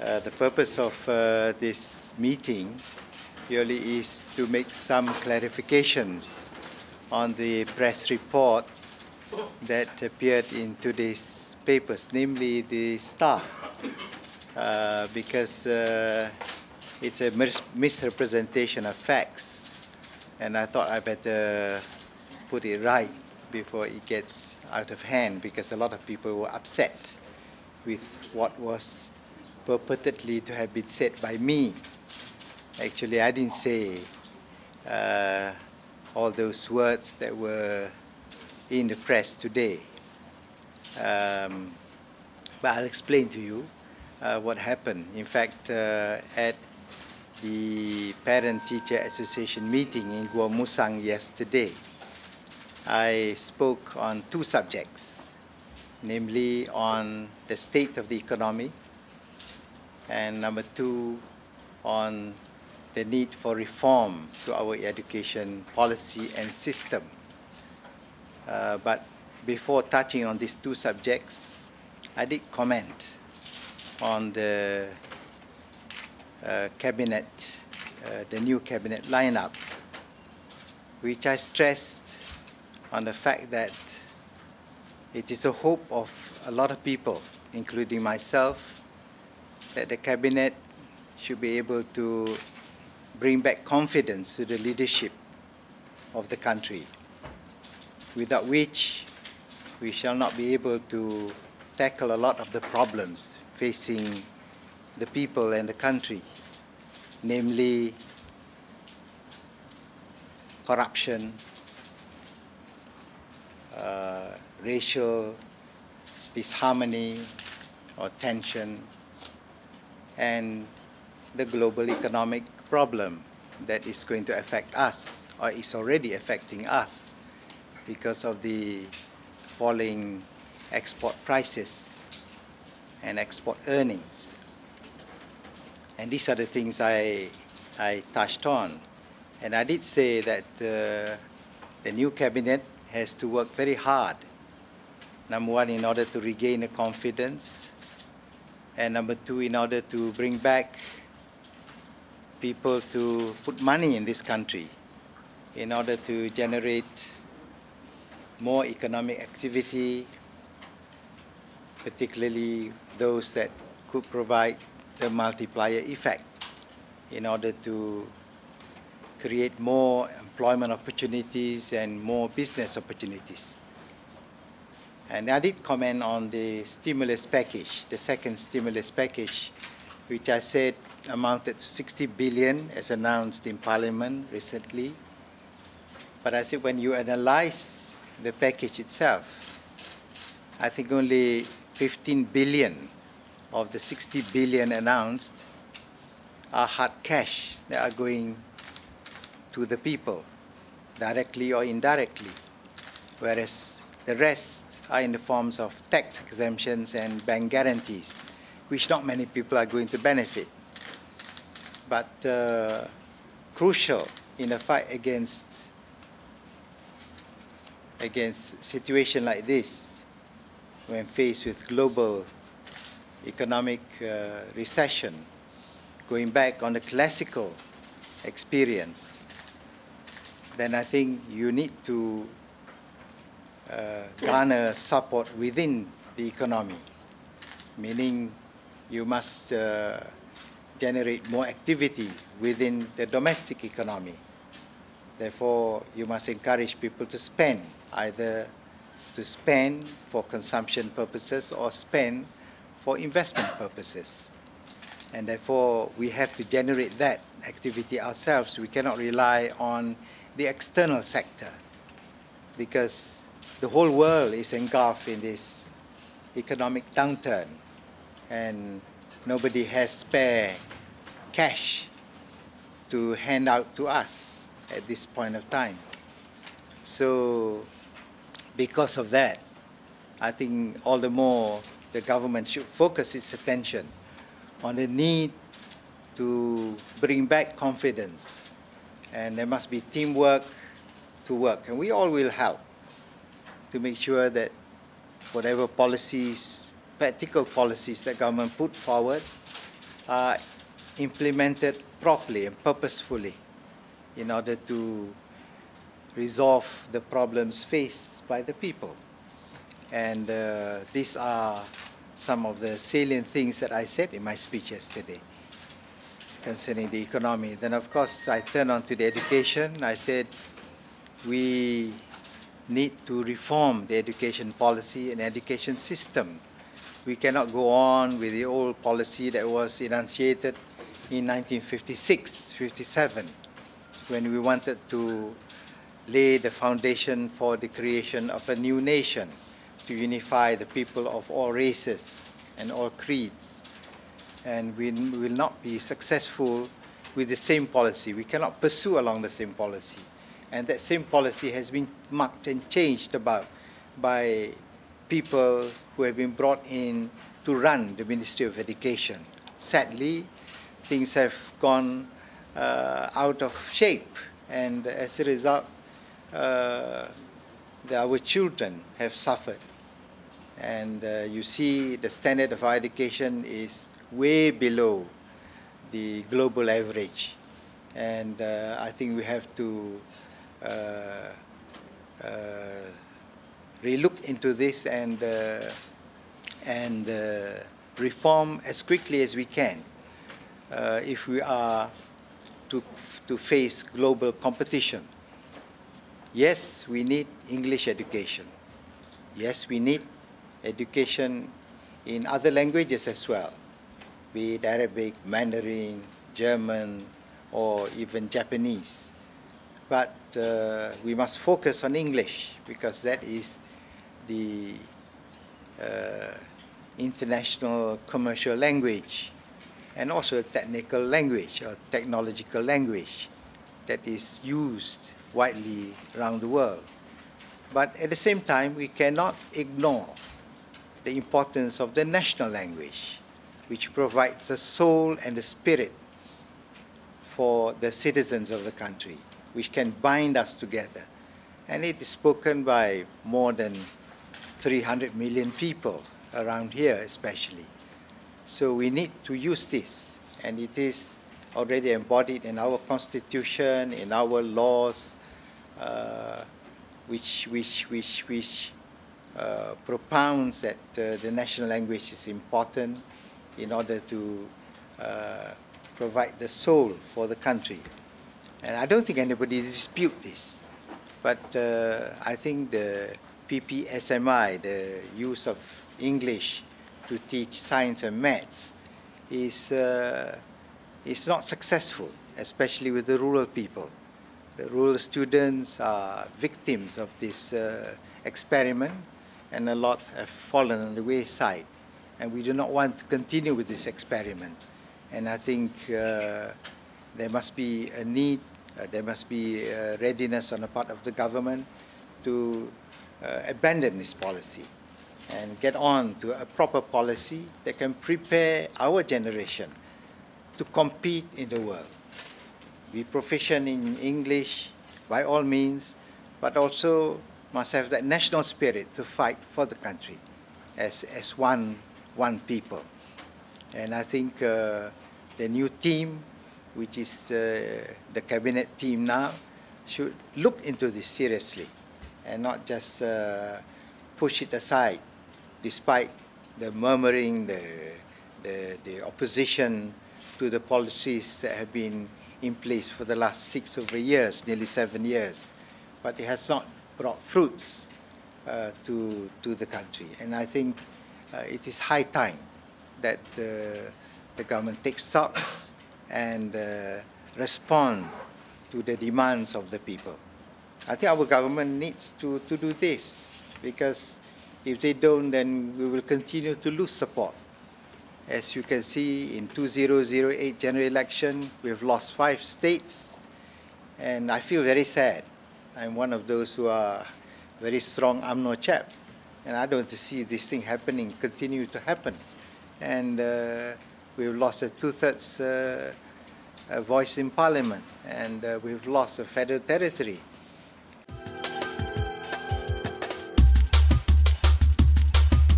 The purpose of this meeting purely is to make some clarifications on the press report that appeared in today's papers, namely the Star, because it's a misrepresentation of facts, and I thought I better put it right before it gets out of hand, because a lot of people were upset with what was purportedly to have been said by me. Actually, I didn't say all those words that were in the press today. But I'll explain to you what happened. In fact, at the Parent-Teacher Association meeting in Gua Musang yesterday, I spoke on two subjects, namely on the state of the economy, and number two, on the need for reform to our education policy and system. But before touching on these two subjects, I did comment on the cabinet, the new cabinet lineup, which I stressed on the fact that it is the hope of a lot of people, including myself, that the cabinet should be able to bring back confidence to the leadership of the country, without which we shall not be able to tackle a lot of the problems facing the people and the country, namely corruption, racial disharmony or tension, and the global economic problem that is going to affect us, or is already affecting us, because of the falling export prices and export earnings. And these are the things I touched on. And I did say that the new cabinet has to work very hard. Number one, in order to regain the confidence, and number two, in order to bring back people to put money in this country, in order to generate more economic activity, particularly those that could provide the multiplier effect, in order to create more employment opportunities and more business opportunities. And I did comment on the stimulus package, the second stimulus package, which I said amounted to 60 billion as announced in Parliament recently. But I said when you analyze the package itself, I think only 15 billion of the 60 billion announced are hard cash that are going to the people, directly or indirectly, whereas the rest are in the forms of tax exemptions and bank guarantees, which not many people are going to benefit. But crucial in a fight against situation like this, when faced with global economic recession, going back on the classical experience, then I think you need to garner support within the economy, meaning you must generate more activity within the domestic economy. Therefore, you must encourage people to spend, either to spend for consumption purposes or spend for investment purposes. And therefore, we have to generate that activity ourselves. We cannot rely on the external sector, because the whole world is engulfed in this economic downturn, and nobody has spare cash to hand out to us at this point of time. So because of that, I think all the more the government should focus its attention on the need to bring back confidence, and there must be teamwork to work, and we all will help to make sure that whatever policies, practical policies that government put forward are implemented properly and purposefully in order to resolve the problems faced by the people. And these are some of the salient things that I said in my speech yesterday concerning the economy. Then, of course, I turn on to the education. I said we need to reform the education policy and education system. We cannot go on with the old policy that was enunciated in 1956, 57, when we wanted to lay the foundation for the creation of a new nation to unify the people of all races and all creeds. And we will not be successful with the same policy. We cannot pursue along the same policy. And that same policy has been marked and changed about by people who have been brought in to run the Ministry of Education. Sadly, things have gone out of shape, and as a result, our children have suffered. And you see the standard of our education is way below the global average. And I think we have to relook into this and reform as quickly as we can if we are to face global competition. Yes, we need English education. Yes, we need education in other languages as well, be it Arabic, Mandarin, German, or even Japanese. But we must focus on English because that is the international commercial language and also a technical language or technological language that is used widely around the world. But at the same time, we cannot ignore the importance of the national language, which provides the soul and the spirit for the citizens of the country, which can bind us together. And it is spoken by more than 300 million people around here especially. So we need to use this, and it is already embodied in our constitution, in our laws, which propounds that the national language is important in order to provide the soul for the country. And I don't think anybody disputes this, but I think the PPSMI, the use of English to teach science and maths, is not successful, especially with the rural people. The rural students are victims of this experiment, and a lot have fallen on the wayside. And we do not want to continue with this experiment. And I think there must be a need, there must be readiness on the part of the government to abandon this policy and get on to a proper policy that can prepare our generation to compete in the world. Be proficient in English by all means, but also must have that national spirit to fight for the country as one people. And I think the new team, which is the cabinet team now, should look into this seriously and not just push it aside, despite the murmuring, the opposition to the policies that have been in place for the last 6 years, nearly 7 years. But it has not brought fruits to the country. And I think it is high time that the government takes stocks and respond to the demands of the people. I think our government needs to do this, because if they don't, then we will continue to lose support. As you can see, in 2008 general election, we've lost 5 states, and I feel very sad. I'm one of those who are very strong Umno chap, and I don't see this thing happening, continue to happen. And we've lost a 2/3 voice in Parliament, and we've lost a federal territory.